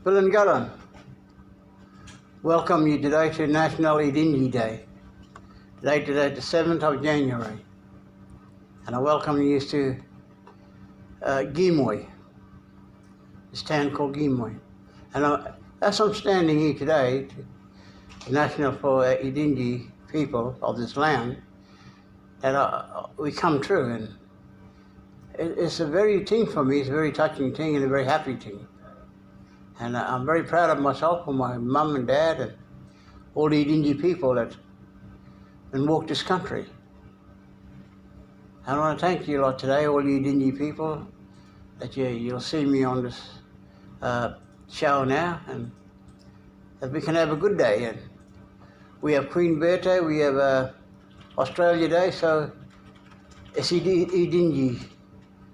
Bill and Gullen, welcome you today to National Idingi Day. Today, the 7th of January. And I welcome you to Gimoy, this town called Gimoy. And as I'm standing here today, National for Idingi people of this land, that we come true. And it's a very thing for me, it's a very touching thing and a very happy thing. And I'm very proud of myself and my mum and dad and all the Idingi people that walk this country. I want to thank you a lot today, all you Idingi people, that you'll see me on this show now, and that we can have a good day. And we have Queen Birthday, we have Australia Day, so it's Idingi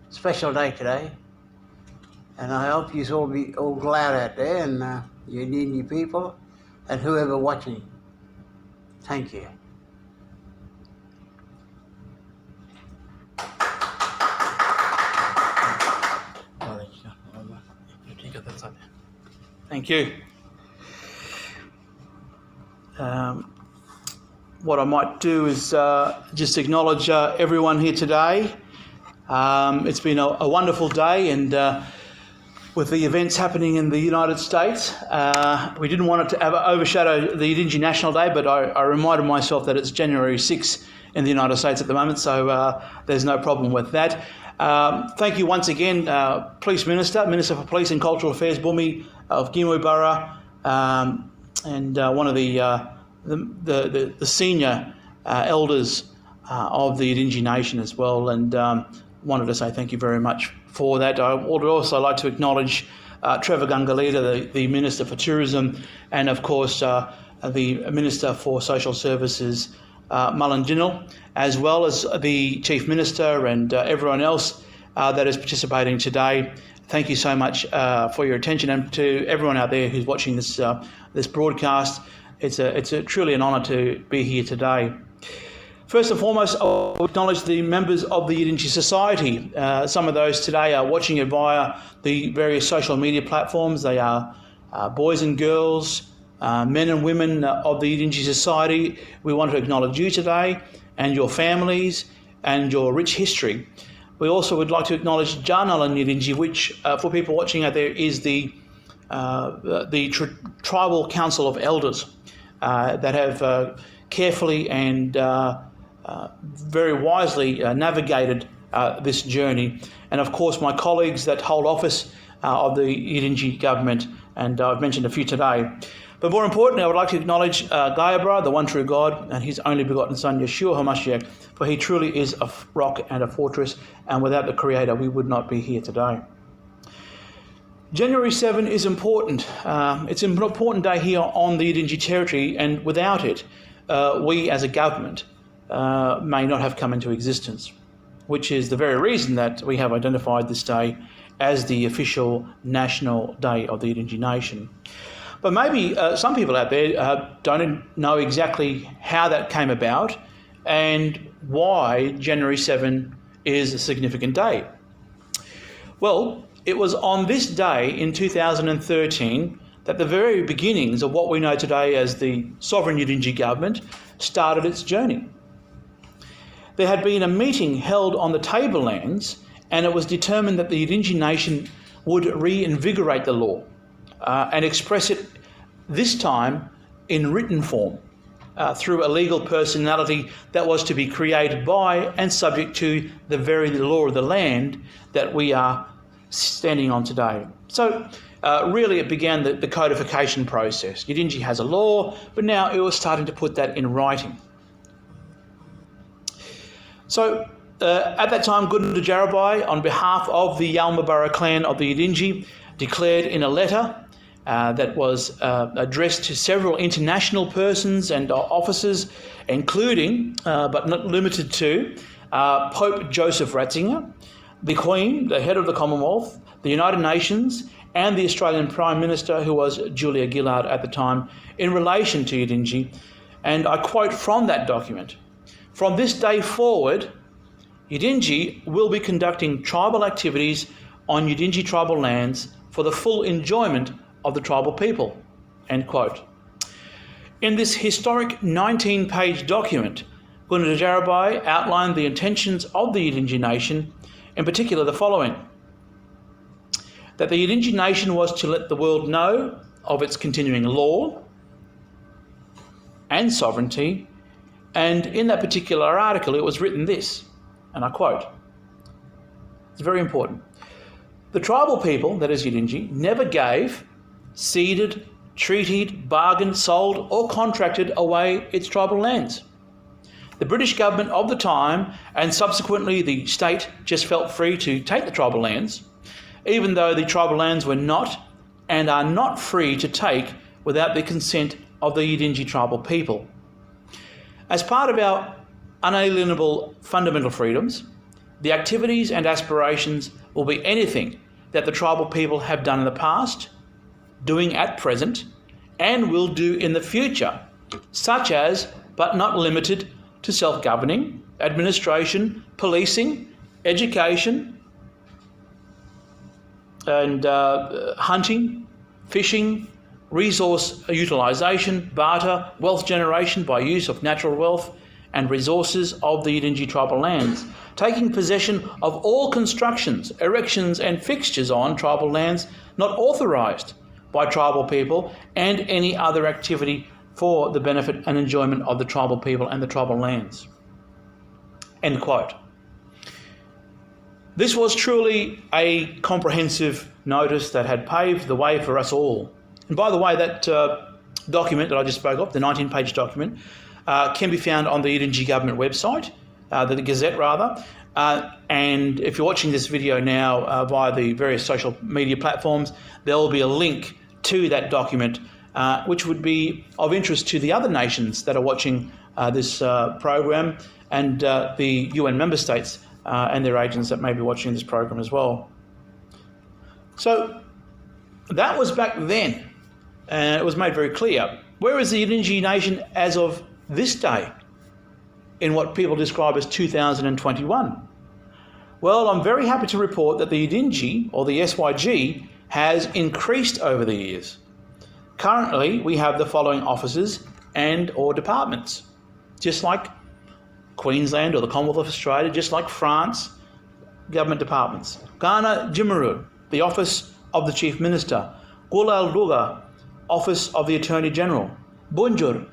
special day today. And I hope you all be all glad out there, and you Idingi people, and whoever watching. Thank you. Thank you. What I might do is just acknowledge everyone here today. It's been a wonderful day, and with the events happening in the United States, we didn't want it to overshadow the SYG National Day, but I reminded myself that it's January 6th in the United States at the moment, so there's no problem with that. Thank you once again, Police Minister for Police and Cultural Affairs, Bumi of Gimoy Borough, and one of the senior elders of the Idingi Nation as well, and wanted to say thank you very much for that. I would also like to acknowledge Trevor Gungalita, the Minister for Tourism, and of course the Minister for Social Services, Mullen Dinnell, as well as the Chief Minister and everyone else that is participating today. thank you so much for your attention, and to everyone out there who's watching this broadcast. It's truly an honour to be here today. First and foremost, I acknowledge the members of the Yidinji Society. Some of those today are watching it via the various social media platforms. They are boys and girls, men and women of the Yidinji Society. We want to acknowledge you today and your families and your rich history. We also would like to acknowledge Janalan Yidinji, which for people watching out there is the Tribal Council of Elders that have carefully and very wisely navigated this journey. And of course my colleagues that hold office of the Yidinji government, and I've mentioned a few today. But more importantly, I would like to acknowledge Gayabra, the one true God, and his only begotten Son, Yeshua HaMashiach, for he truly is a rock and a fortress, and without the Creator we would not be here today. January 7 is important. It's an important day here on the Yidinji territory, and without it, we as a government may not have come into existence, which is the very reason that we have identified this day as the official national day of the Yidinji nation. But maybe some people out there don't know exactly how that came about and why January 7 is a significant day. Well, it was on this day in 2013 that the very beginnings of what we know today as the Sovereign Yidinji government started its journey. There had been a meeting held on the tablelands, and it was determined that the Yidinji nation would reinvigorate the law and express it this time in written form through a legal personality that was to be created by and subject to the very law of the land that we are standing on today. So really it began the codification process. Yidinji has a law, but now it was starting to put that in writing. So at that time, Gunda Jarabai, on behalf of the Yalmabara clan of the Yidinji, declared in a letter that was addressed to several international persons and officers, including, but not limited to, Pope Joseph Ratzinger, the Queen, the head of the Commonwealth, the United Nations, and the Australian Prime Minister, who was Julia Gillard at the time, in relation to Yidinji. And I quote from that document: "From this day forward, Yidinji will be conducting tribal activities on Yidinji tribal lands for the full enjoyment of the tribal people." End quote. In this historic 19-page document, Gunda Jarabai outlined the intentions of the Yidinji nation, in particular the following: that the Yidinji nation was to let the world know of its continuing law and sovereignty, and in that particular article it was written this, and I quote, it's very important: "The tribal people, that is Yidinji, never gave, ceded, treated, bargained, sold or contracted away its tribal lands. The British government of the time, and subsequently the state, just felt free to take the tribal lands, even though the tribal lands were not and are not free to take without the consent of the Yidinji tribal people. As part of our unalienable fundamental freedoms, the activities and aspirations will be anything that the tribal people have done in the past, doing at present, and will do in the future, such as, but not limited to, self-governing, administration, policing, education, and hunting, fishing, resource utilisation, barter, wealth generation by use of natural wealth and resources of the Yidinji tribal lands, taking possession of all constructions, erections and fixtures on tribal lands not authorised by tribal people, and any other activity for the benefit and enjoyment of the tribal people and the tribal lands." End quote. This was truly a comprehensive notice that had paved the way for us all. And by the way, that document that I just spoke of, the 19-page document, can be found on the Yidinji government website, the Gazette rather, and if you're watching this video now via the various social media platforms, there will be a link to that document, which would be of interest to the other nations that are watching this program, and the UN member states and their agents that may be watching this program as well. So that was back then, and it was made very clear. Where is the Yidinji nation as of this day in what people describe as 2021? Well, I'm very happy to report that the Yidinji, or the SYG, has increased over the years. Currently, we have the following offices and or departments, just like Queensland or the Commonwealth of Australia, just like France, government departments. Ghana Jimaru, the Office of the Chief Minister. Gulal Duga, Office of the Attorney General. Bunjur,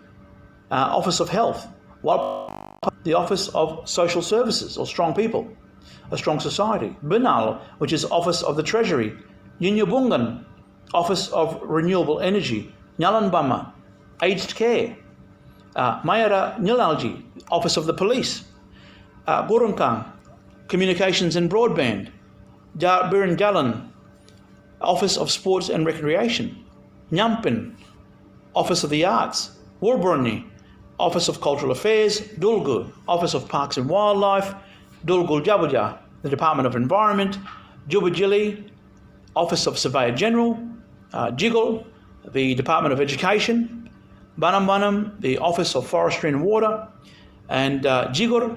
Office of Health. The Office of Social Services, or Strong People, a Strong Society. Binal, which is Office of the Treasury. Yinyabungan, Office of Renewable Energy. Nyalanbama, Aged Care. Mayara Nilalji, Office of the Police. Gurungkang, Communications and Broadband. Birinjalan, Office of Sports and Recreation. Nyampin, Office of the Arts. Warburni, Office of Cultural Affairs. Dulgu, Office of Parks and Wildlife. Dulgul Jabuja, the Department of Environment. Jubajili, Office of Surveyor General. Jiggle, the Department of Education. Banam, the Office of Forestry and Water. And Jigur,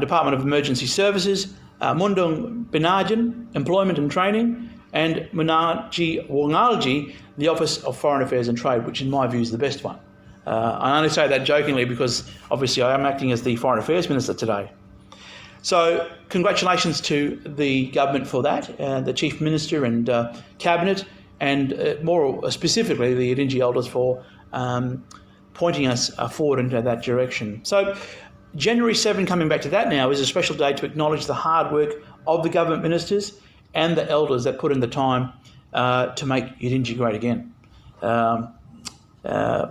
Department of Emergency Services. Mundung Binajan, Employment and Training. And Munaji Wangalji, the Office of Foreign Affairs and Trade, which in my view is the best one. I only say that jokingly because obviously I am acting as the Foreign Affairs Minister today. So congratulations to the government for that, the Chief Minister and Cabinet, and more specifically the Yidinji elders for pointing us forward into that direction. So January 7, coming back to that now, is a special day to acknowledge the hard work of the government ministers and the elders that put in the time to make Yidinji great again,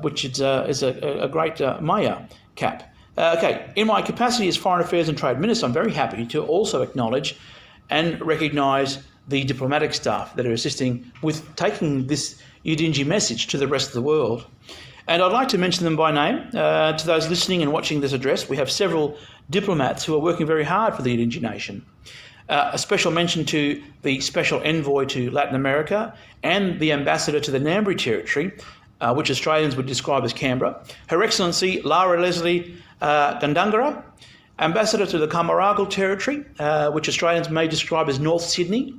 which is a great Maya cap. Okay, in my capacity as Foreign Affairs and Trade Minister, I'm very happy to also acknowledge and recognise the diplomatic staff that are assisting with taking this Yidinji message to the rest of the world. And I'd like to mention them by name. To those listening and watching this address, we have several diplomats who are working very hard for the Yidinji nation. A special mention to the Special Envoy to Latin America and the Ambassador to the Ngambri Territory, which Australians would describe as Canberra, Her Excellency Lara Leslie Gandangara, Ambassador to the Camaragal Territory, which Australians may describe as North Sydney,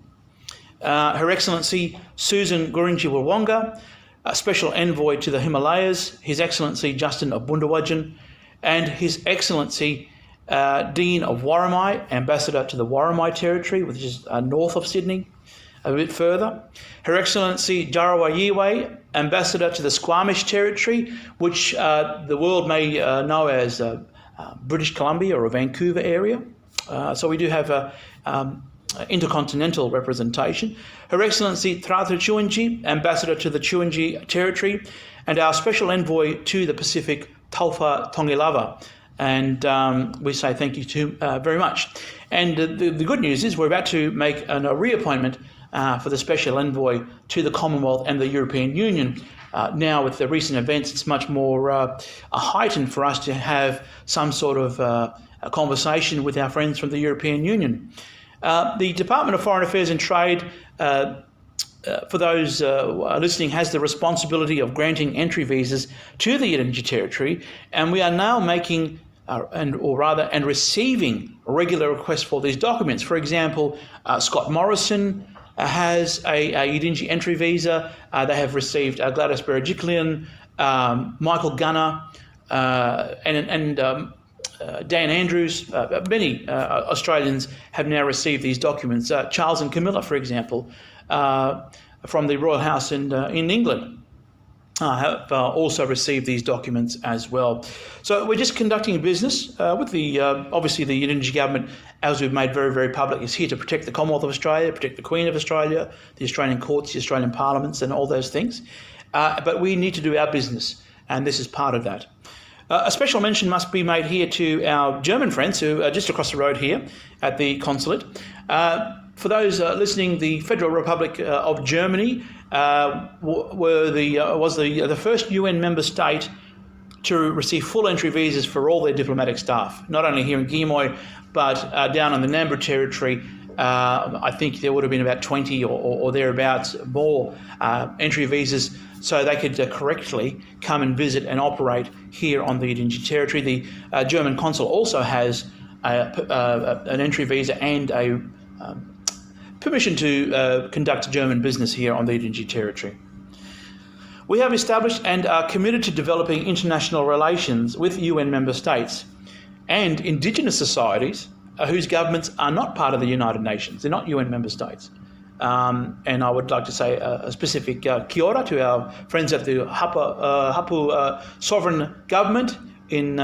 Her Excellency Susan Gurinji Wawonga, Special Envoy to the Himalayas, His Excellency Justin of Bundawajan, and His Excellency Dean of Warramai, Ambassador to the Warramai Territory, which is north of Sydney, a bit further. Her Excellency Jarawa Yiwe, Ambassador to the Squamish Territory, which the world may know as British Columbia or a Vancouver area. So we do have a intercontinental representation. Her Excellency Tratha Chuanji, Ambassador to the Chuanji Territory, and our Special Envoy to the Pacific, Taufa Tongilava. And we say thank you to very much. And the good news is we're about to make a reappointment for the Special Envoy to the Commonwealth and the European Union. Now with the recent events, it's much more heightened for us to have some sort of a conversation with our friends from the European Union. The Department of Foreign Affairs and Trade, for those listening, has the responsibility of granting entry visas to the Yidinji Territory, and we are now making and receiving regular requests for these documents. For example, Scott Morrison has a Yidinji entry visa. They have received Gladys Berejiklian, Michael Gunner, and Dan Andrews. Many Australians have now received these documents. Charles and Camilla, for example, from the Royal House in England, have also received these documents as well. So we're just conducting business with the, obviously the Yidinji government, as we've made very, very public, is here to protect the Commonwealth of Australia, protect the Queen of Australia, the Australian courts, the Australian parliaments and all those things. But we need to do our business, and this is part of that. A special mention must be made here to our German friends who are just across the road here at the consulate. For those listening, the Federal Republic of Germany was the first UN member state to receive full entry visas for all their diplomatic staff, not only here in Gimoy, but down on the Ngambri Territory I think there would have been about 20 or thereabouts more entry visas, so they could correctly come and visit and operate here on the Yidinji territory. The German consul also has an entry visa and a permission to conduct German business here on the Yidinji territory. We have established and are committed to developing international relations with UN member states and Indigenous societies whose governments are not part of the United Nations. They're not UN member states. And I would like to say a specific kia ora to our friends at the Hapu sovereign government in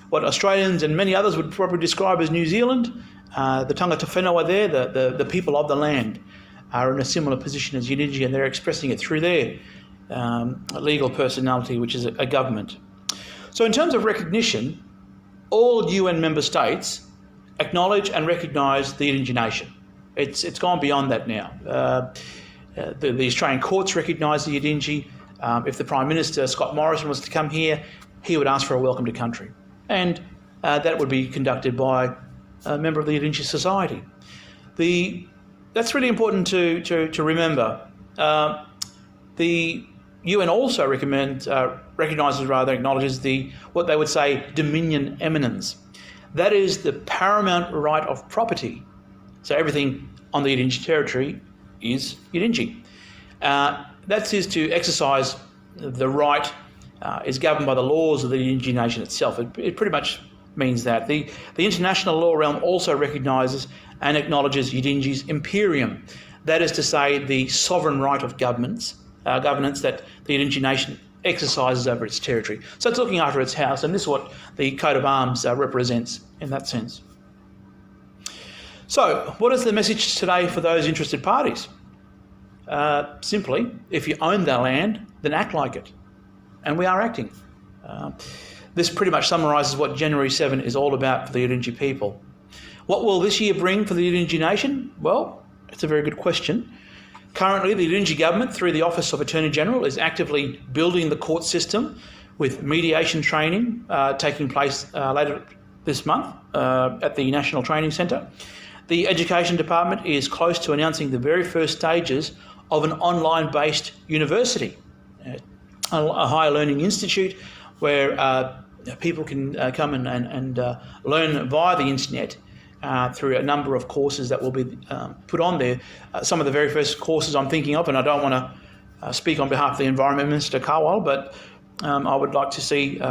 what Australians and many others would probably describe as New Zealand. The tangata whenua there, the people of the land, are in a similar position as Yidinji, and they're expressing it through their legal personality, which is a government. So in terms of recognition, all UN member states acknowledge and recognise the Yidinji nation. It's gone beyond that now. The Australian courts recognise the Yidinji. If the Prime Minister, Scott Morrison, was to come here, he would ask for a welcome to country. And that would be conducted by a member of the Yidinji society. That's really important to remember. The UN also acknowledges what they would say dominion eminence. That is the paramount right of property. So everything on the Yidinji territory is Yidinji. That is to exercise the right is governed by the laws of the Yidinji nation itself. It pretty much means that. The international law realm also recognises and acknowledges Yidinji's imperium. That is to say, the sovereign right of governance that the Yidinji nation exercises over its territory. So it's looking after its house, and this is what the coat of arms represents in that sense. So, what is the message today for those interested parties? Simply, if you own the land, then act like it. And we are acting. This pretty much summarises what January 7 is all about for the Yidinji people. What will this year bring for the Yidinji nation? Well, it's a very good question. Currently, the Yidinji government, through the Office of Attorney General, is actively building the court system with mediation training taking place later this month at the National Training Centre. The Education Department is close to announcing the very first stages of an online-based university, a higher learning institute where people can come and learn via the internet through a number of courses that will be put on there. Some of the very first courses I'm thinking of, and I don't want to speak on behalf of the Environment Minister Kawal, but I would like to see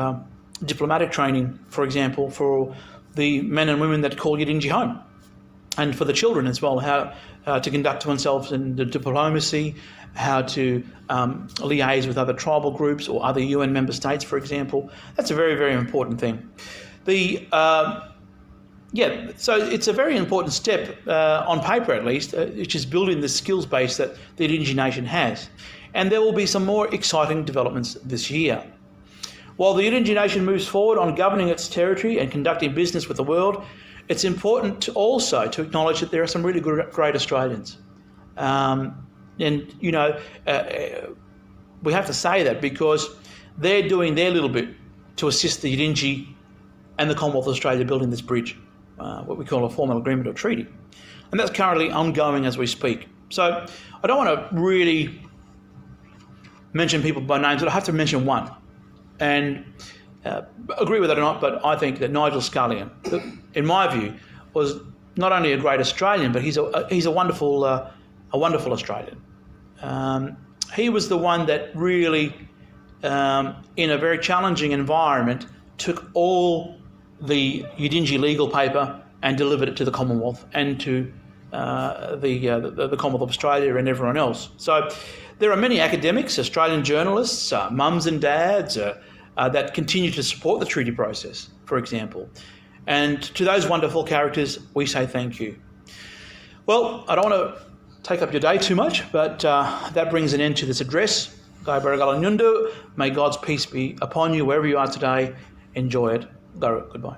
diplomatic training, for example, for the men and women that call Yidinji home, and for the children as well, how to conduct themselves in diplomacy, how to liaise with other tribal groups or other UN member states, for example. That's a very, very important thing. So it's a very important step, on paper at least, which is building the skills base that the Yidinji nation has. And there will be some more exciting developments this year. While the Yidinji nation moves forward on governing its territory and conducting business with the world, it's important also to acknowledge that there are some really great Australians. We have to say that because they're doing their little bit to assist the Yidinji and the Commonwealth of Australia building this bridge, what we call a formal agreement or treaty. And that's currently ongoing as we speak. So I don't want to really mention people by names, but I have to mention one. And agree with it or not, but I think that Nigel Scullion, in my view, was not only a great Australian, but he's a wonderful Australian. He was the one that really, in a very challenging environment, took all the Yidinji legal paper and delivered it to the Commonwealth and to the Commonwealth of Australia and everyone else. So there are many academics, Australian journalists, mums and dads that continue to support the treaty process, for example. And to those wonderful characters, we say thank you. Well, I don't want to take up your day too much, but that brings an end to this address. May God's peace be upon you wherever you are today. Enjoy it. Goodbye.